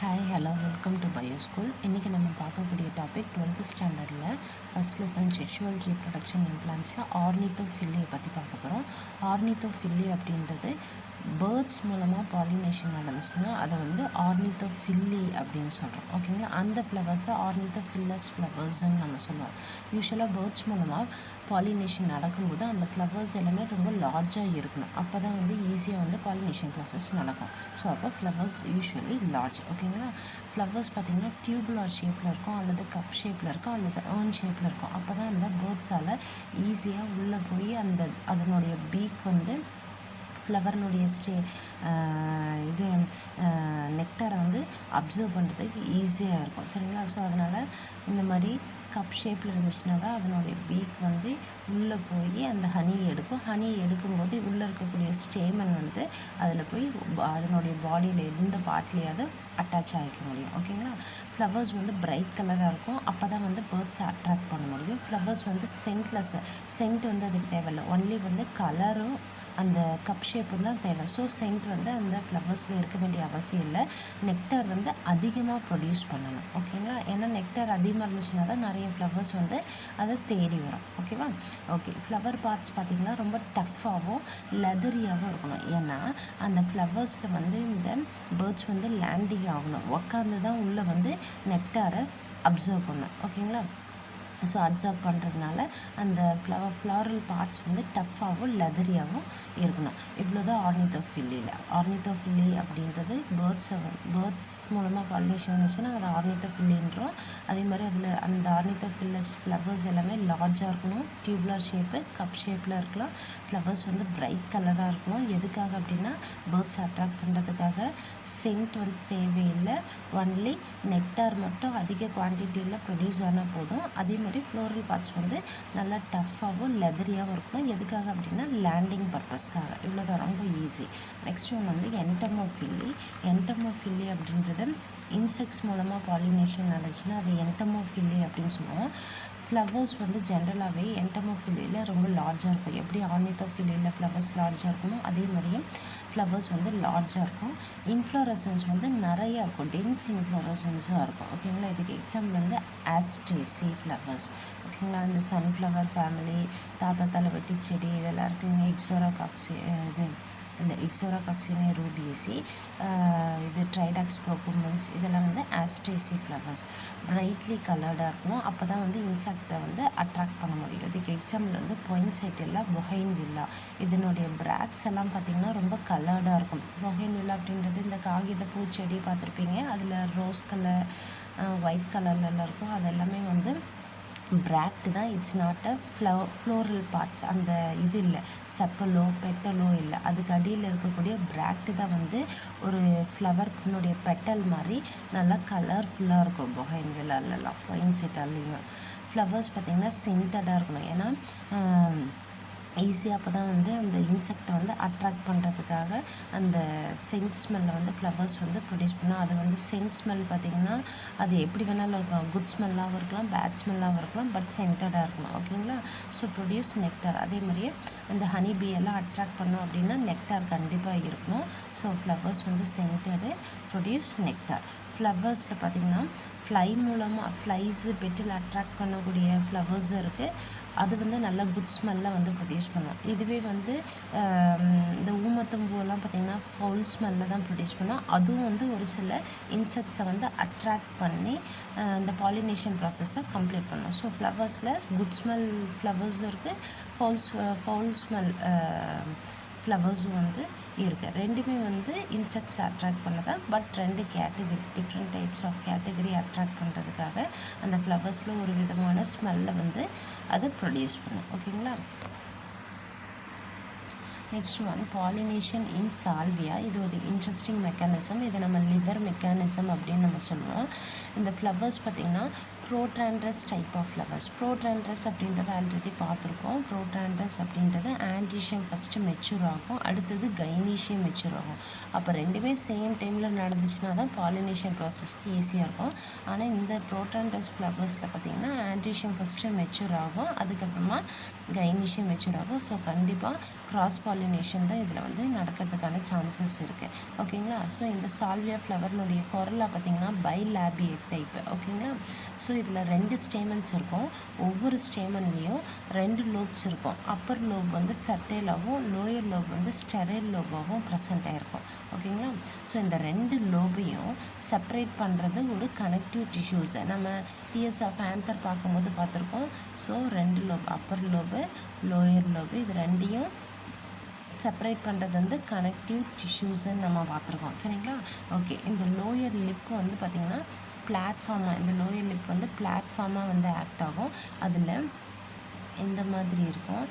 Hi hello welcome to bio school. இன்றைக்கி நம்ம பார்க்கக்கூடிய டாபிக் 12th ஸ்டாண்டர்டில் ஃபஸ்ட் லெசன் செக்ஷுவல் ரீப்ரொடக்ஷன் இம்ப்ளான்ஸில் ஆர்னித்தோஃபில்லி பற்றி பார்க்க போகிறோம். ஆர்னித்தோஃபில்லி அப்படின்றது பேர்ட்ஸ் மூலமாக பாலினேஷன் நடந்துச்சுன்னா அதை வந்து ஆர்னித்தோஃபில்லி அப்படின்னு சொல்கிறோம். ஓகேங்களா, அந்த ஃப்ளவர்ஸை ஆர்னித்தோஃபில்லஸ் ஃப்ளவர்ஸ்ன்னு நம்ம சொல்லுவோம். யூஸ்வலாக பேர்ட்ஸ் மூலமாக பாலினேஷன் நடக்கும்போது அந்த ஃப்ளவர்ஸ் எல்லாமே ரொம்ப லார்ஜாக இருக்கணும். அப்போ தான் வந்து ஈஸியாக வந்து பாலினேஷன் ப்ராசஸ் நடக்கும். ஸோ அப்போ ஃப்ளவர்ஸ் யூஸ்வலி லார்ஜ். ஓகேங்களா, ஃப்ளவர்ஸ் பார்த்திங்கன்னா டியூபுலார் ஷேப்பில் இருக்கும், அல்லது கப் ஷேப்பில் இருக்கும், அல்லது ஏர்ன் ஷேப்பில் இருக்கும். அப்போ தான் அந்த பேர்ட்ஸால் ஈஸியாக உள்ளே போய் அதனுடைய பீக் வந்து ஃப்ளவர்னுடைய நெக்டாரை வந்து அப்சர்வ் பண்ணுறதுக்கு ஈஸியாக இருக்கும். சரிங்களா, ஸோ அதனால் இந்த மாதிரி கப் ஷேப்பில் இருந்துச்சுன்னா தான் அதனுடைய பீக் வந்து உள்ளே போய் அந்த ஹனியை எடுக்கும். ஹனியை எடுக்கும்போது உள்ளே இருக்கக்கூடிய ஸ்டேமன் வந்து அதில் போய் அதனுடைய பாடியில் எந்த பார்ட்லேயாவது அட்டாச் ஆகிக்க முடியும். ஓகேங்களா, ஃப்ளவர்ஸ் வந்து பிரைட் கலராக இருக்கும். அப்போ தான் வந்து பேர்ட்ஸை அட்ராக்ட் பண்ண முடியும். ஃப்ளவர்ஸ் வந்து சென்ட் வந்து அதுக்கு தேவையில்லை, ஒன்லி வந்து கலரும் அந்த கப் ஷேப்பும் தான் தேவை. ஸோ சென்ட் வந்து அந்த ஃப்ளவர்ஸில் இருக்க வேண்டிய அவசியம் இல்லை. நெக்டார் வந்து அதிகமாக ப்ரொடியூஸ் பண்ணணும். ஓகேங்களா, ஏன்னா நெக்டார் அதிகமாக இருந்துச்சுன்னா தான் நிறைய ஃப்ளவர்ஸ் வந்து அதை தேடி வரும். ஓகேவா, ஓகே. ஃப்ளவர் பார்ட்ஸ் பார்த்திங்கன்னா ரொம்ப டஃப்பாகவும் லெதரியாகவும் இருக்கணும். ஏன்னா அந்த ஃப்ளவர்ஸில் வந்து இந்த பேர்ட்ஸ் வந்து லேண்டிங் ஆகணும், உக்காந்து தான் உள்ளே வந்து நெக்டாரை அப்சர்வ் பண்ணணும். ஓகேங்களா, ஸோ அப்சர்வ் பண்ணுறதுனால அந்த ஃப்ளாரல் பார்ட்ஸ் வந்து டஃப்பாகவும் லெதரியாகவும் இருக்கணும். இவ்வளோ தான் ஆர்னித்தோஃபில்லியில். ஆர்னித்தோஃபில்லி அப்படின்றது பேர்ட்ஸ் மூலமாக பாலினேஷன் இருந்துச்சுன்னா அதை ஆர்னித்தோஃபில்லின்றோம். அதே மாதிரி அதில் அந்த ஆர்னித்தோஃபில்லஸ் ஃப்ளவர்ஸ் எல்லாமே லார்ஜாக இருக்கணும், டியூப்லர் ஷேப்பு, கப் ஷேப்பில் இருக்கலாம். ஃப்ளவர்ஸ் வந்து பிரைட் கலராக இருக்கணும். எதுக்காக அப்படின்னா பேர்ட்ஸ் அட்ராக்ட் பண்ணுறதுக்காக. சென்ட் வந்து தேவையில்லை, ஒன்லி நெக்டார் மட்டும் அதிக குவான்டிட்டியில் ப்ரொடியூஸ் ஆனால் போதும். அதே மாதிரி ஃப்ளோரல் பார்ட்ஸ் வந்து நல்லா டஃப்பாகவும் லெதரியாகவும் இருக்கணும். எதுக்காக அப்படின்னா லேண்டிங் பர்பஸ்க்காக. இவ்வளோ தான், ரொம்ப ஈஸி. நெக்ஸ்ட் ஒன் வந்து என்டமோஃபில்லி. என்டமோஃபில்லி அப்படின்றது இன்செக்ட்ஸ் மூலமாக பாலினேஷன் நடந்துச்சுன்னா அது என்டமோஃபில்லி அப்படின்னு சொல்லுவோம். ஃப்ளவர்ஸ் வந்து ஜென்ரலாகவே என்டமோஃபில்லியில் ரொம்ப லார்ஜாக இருக்கும். எப்படி ஆர்னித்தோஃபில்லியில் ஃப்ளவர்ஸ் லார்ஜாக இருக்குமோ அதே மாதிரியும் ஃப்ளவர்ஸ் வந்து லார்ஜாக இருக்கும். இன்ஃப்ளோரசன்ஸ் வந்து நிறையா இருக்கும், டென்ஸ் இன்ஃப்ளோரசன்ஸாக இருக்கும். ஓகேங்களா, இதுக்கு எக்ஸாம்பிள் வந்து ஆஸ்ட்ரேசி ஃப்ளவர்ஸ். ஓகேங்களா, இந்த சன்ஃப்ளவர் ஃபேமிலி, தாத்தா தலைவெட்டி செடி இதெல்லாம் இருக்குங்க. எக்ஸோரா காக்சினே ரூபியேசி, இது ட்ரைடாக்ஸ் ப்ரோகும்பன்ஸ், இதெல்லாம் வந்து ஆஸ்ட்ரேசி ஃப்ளவர்ஸ். பிரைட்லி கலர்டாக இருக்கணும், அப்போ தான் வந்து இன்செக்டை வந்து அட்ராக்ட் பண்ண முடியும். இதுக்கு எக்ஸாம்பிள் வந்து பொயின்செட்டில்லா, பொகைன்வில்லா. இதனுடைய பிராக்ஸ் எல்லாம் பார்த்திங்கன்னா ரொம்ப கலர்டாக இருக்கும். பொகைன்வில்லா அப்படின்றது இந்த காகித பூச்செடி பார்த்துருப்பீங்க, அதில் ரோஸ் கலர், ஒயிட் கலர்லலாம் இருக்கும். அதெல்லாமே வந்து பிராக்ட் தான். It's not a floral parts. அந்த இது இல்லை, செப்பலோ பெட்டலோ இல்லை, அதுக்கு அடியில் இருக்கக்கூடிய பிராக்ட் தான் வந்து ஒரு ஃப்ளவர்னுடைய பெட்டல் மாதிரி நல்லா கலர்ஃபுல்லாக இருக்கும். பொகைன்வில்லாலலாம், பொயின்செட்டாலையும் ஃப்ளவர்ஸ் பார்த்திங்கன்னா சென்டடாக இருக்கணும். ஏன்னா ஈஸியாக அப்போ தான் வந்து அந்த இன்செக்டை வந்து அட்ராக்ட் பண்ணுறதுக்காக அந்த சென்ட் ஸ்மெல்லை வந்து ஃப்ளவர்ஸ் வந்து ப்ரொடியூஸ் பண்ணால். அது வந்து சென்ட் ஸ்மெல் பார்த்திங்கன்னா அது எப்படி வேணாலும் இருக்கலாம், குட் ஸ்மெல்லாகவும் இருக்கலாம், பேட் ஸ்மெல்லாகவும் இருக்கலாம், பட் சென்டடாக இருக்கணும். ஓகேங்களா, ஸோ ப்ரொடியூஸ் நெக்டார். அதே மாதிரியே அந்த ஹனி பீ எல்லாம் அட்ராக்ட் பண்ணோம் அப்படின்னா நெக்டார் கண்டிப்பாக இருக்கணும். ஸோ ஃப்ளவர்ஸ் வந்து சென்டடு, ப்ரொடியூஸ் நெக்டார். ஃப்ளவர்ஸில் பார்த்திங்கன்னா ஃப்ளைஸு பெட்டில் அட்ராக்ட் பண்ணக்கூடிய ஃப்ளவர்ஸும் இருக்குது. அது வந்து நல்லா குட் ஸ்மெல்லில் வந்து ப்ரொடியூஸ் பண்ணும். இதுவே வந்து இந்த ஊமத்தம்பூவெல்லாம் பார்த்திங்கன்னா ஃபவுல் ஸ்மெல்லில் தான் ப்ரொடியூஸ் பண்ணும். அதுவும் வந்து ஒரு சில இன்செக்ட்ஸை வந்து அட்ராக்ட் பண்ணி இந்த பாலினேஷன் ப்ராசஸை கம்ப்ளீட் பண்ணும். ஸோ ஃப்ளவர்ஸில் குட் ஸ்மெல் ஃப்ளவர்ஸும் இருக்குது, ஃபவுல் ஸ்மெல் ஃப்ளவர்ஸும் வந்து இருக்குது. ரெண்டுமே வந்து இன்செக்ட்ஸ் அட்ராக்ட் பண்ணதான். பட் ரெண்டு category, different types of category attract பண்ணுறதுக்காக அந்த ஃப்ளவர்ஸில் ஒரு விதமான ஸ்மெல்லை வந்து அதை ப்ரொடியூஸ் பண்ணும். ஓகேங்களா, நெக்ஸ்ட் ஒன் பாலினேஷன் இன் சால்வியா. இது ஒரு இன்ட்ரெஸ்டிங் மெக்கானிசம். இதை நம்ம லிவர் மெக்கானிசம் அப்படின்னு நம்ம சொல்லுவோம். இந்த ஃப்ளவர்ஸ் பார்த்திங்கன்னா ப்ரோட்ராண்ட்ரஸ் டைப் ஆஃப் ஃப்ளவர்ஸ். ப்ரோட்ராண்ட்ரஸ் அப்படின்றத ஆல்ரெடி பார்த்துருக்கோம். ப்ரோட்ராண்ட்ரஸ் அப்படின்றது ஆன்டிஷியம் ஃபஸ்ட்டு மெச்சூர் ஆகும், அடுத்தது கைனீஷியம் மெச்சூர் ஆகும். அப்போ ரெண்டுமே சேம் டைமில் நடந்துச்சுன்னா தான் பாலினேஷன் ப்ராசஸ்க்கு ஈஸியாக இருக்கும். ஆனால் இந்த ப்ரோட்ராண்ட்ரஸ் ஃப்ளவர்ஸில் பார்த்திங்கன்னா ஆன்டிஷியம் ஃபஸ்ட்டு மெச்சூர் ஆகும், அதுக்கப்புறமா கைனீஷியம் மெச்சூர் ஆகும். ஸோ கண்டிப்பாக கிராஸ் பாலினேஷன் தான் இதில் வந்து நடக்கிறதுக்கான சான்சஸ் இருக்குது. ஓகேங்களா? ஸோ இந்த சால்வியா ஃப்ளவர்னுடைய கொரலா பார்த்திங்கன்னா பைலாபியேட் டைப்பு. ஓகேங்களா? ஸோ இதில் 2 ஸ்டேமன்ஸ் இருக்கும். ஒவ்வொரு ஸ்டேமன்லேயும் 2 லோப்ஸ் இருக்கும். அப்பர் லோப் வந்து ஃபெர்டைலாகவும் லோயர் லோப் வந்து ஸ்டெரைல் லோபாகவும் ப்ரெசென்ட் ஆகிருக்கும். ஓகேங்களா? ஸோ இந்த 2 லோபையும் செப்பரேட் பண்ணுறது ஒரு கனெக்டிவ் டிஷ்யூஸ். நம்ம டிஎஸ் ஆஃப் ஆந்தர் பார்க்கும்போது பார்த்துருக்கோம். So 2 lobe, upper lobe lower lobe, இது 2யும் செப்பரேட் பண்ணுறது வந்து கனெக்டிவ் டிஷ்யூஸ்ன்னு நம்ம பார்த்துருக்கோம். சரிங்களா? ஓகே. இந்த லோயர் லிப் வந்து பார்த்திங்கன்னா பிளாட்ஃபார்மாக, இந்த லோயர் லிப் வந்து பிளாட்ஃபார்மாக வந்து ஆக்ட் ஆகும். அதில் இந்த மாதிரி இருக்கும்.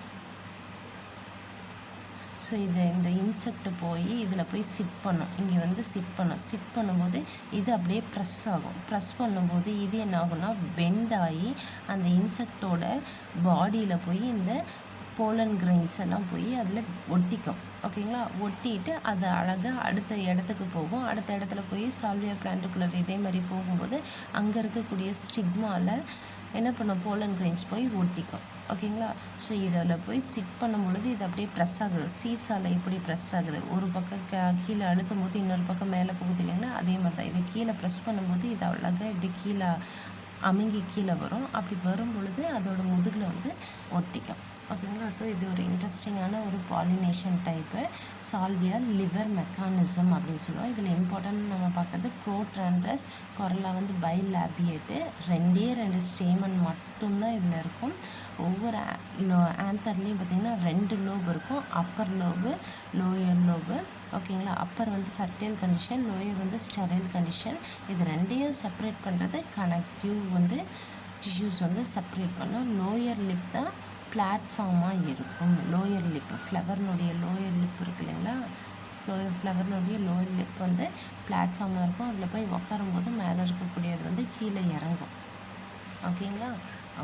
ஸோ இந்த இன்செக்ட் போய் இதில் போய் சிட் பண்ணும். இங்கே வந்து சிட் பண்ணும்போது இது அப்படியே ப்ரெஸ் ஆகும். ப்ரெஸ் பண்ணும்போது இது என்ன ஆகும்னா பெண்ட் ஆகி அந்த இன்செக்டோட பாடியில் போய் இந்த போலன் கிரெயின்ஸ் எல்லாம் போய் அதில் ஒட்டிக்கும். ஓகேங்களா? ஒட்டிட்டு அது அழகாக அடுத்த இடத்துக்கு போகும். அடுத்த இடத்துல போய் சால்வியா பிளான்ட்டுக்குள்ளே இதே மாதிரி போகும்போது அங்கே இருக்கக்கூடிய ஸ்டிக்மாவில் என்ன பண்ணும், போலன் கிரெயின்ஸ் போய் ஒட்டிக்கும். ஓகேங்களா? ஸோ இதில் போய் சிட் பண்ணும் பொழுது இது அப்படியே ப்ரெஸ் ஆகுது. சீசாவில் எப்படி ப்ரெஸ் ஆகுது, ஒரு பக்கம் கீழே அழுத்தும் போது இன்னொரு பக்கம் மேலே போகுது இல்லைங்களா? அதே மாதிரி தான் இது கீழே ப்ரெஸ் பண்ணும்போது இது அழகாக இப்படி கீழே அமுங்கி கீழே வரும். அப்படி வரும் பொழுது அதோட முதுகில் வந்து ஒட்டிக்கும். ஓகேங்களா? ஸோ இது ஒரு இன்ட்ரெஸ்டிங்கான ஒரு pollination type, salvia liver mechanism அப்படின்னு சொல்லுவோம். இதில் இம்பார்ட்டன்ட் நம்ம பார்க்குறது ப்ரோட்ராண்டஸ் கொரலா வந்து பைலாபியேட்டு, 2 ஸ்டேமன் மட்டும்தான் இதில் இருக்கும். ஒவ்வொரு ஆந்தர்லேயும் பார்த்திங்கன்னா 2 லோப் இருக்கும். Upper lobe lower lobe. ஓகேங்களா? அப்பர் வந்து ஃபெர்டைல் கண்டிஷன், லோயர் வந்து ஸ்டெரைல் கண்டிஷன். இது 2யும் செப்பரேட் பண்ணுறது கனெக்டிவ் வந்து டிஷ்யூஸ் வந்து செப்பரேட் பண்ணும். லோயர் லிப் தான் பிளாட்ஃபார்மாக இருக்கும். லோயர் லிப், ஃப்ளவர்னுடைய லோயர் லிப் இருக்குது இல்லைங்களா? ஃப்ளவர்னுடைய லோயர் லிப் வந்து பிளாட்ஃபார்மாக இருக்கும். அதில் போய் உட்காரும்போது மேலே இருக்கக்கூடியது வந்து கீழே இறங்கும். ஓகேங்களா?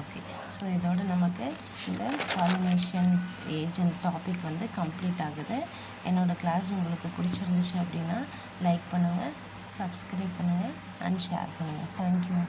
ஓகே. ஸோ இதோட நமக்கு இந்த பாலினேஷன் ஏஜென்ட் டாபிக் வந்து கம்ப்ளீட் ஆகுது. என்னோடய கிளாஸ் உங்களுக்கு பிடிச்சிருந்துச்சு அப்படின்னா லைக் பண்ணுங்கள், சப்ஸ்கிரைப் பண்ணுங்கள் அண்ட் ஷேர் பண்ணுங்கள். தேங்க்யூ.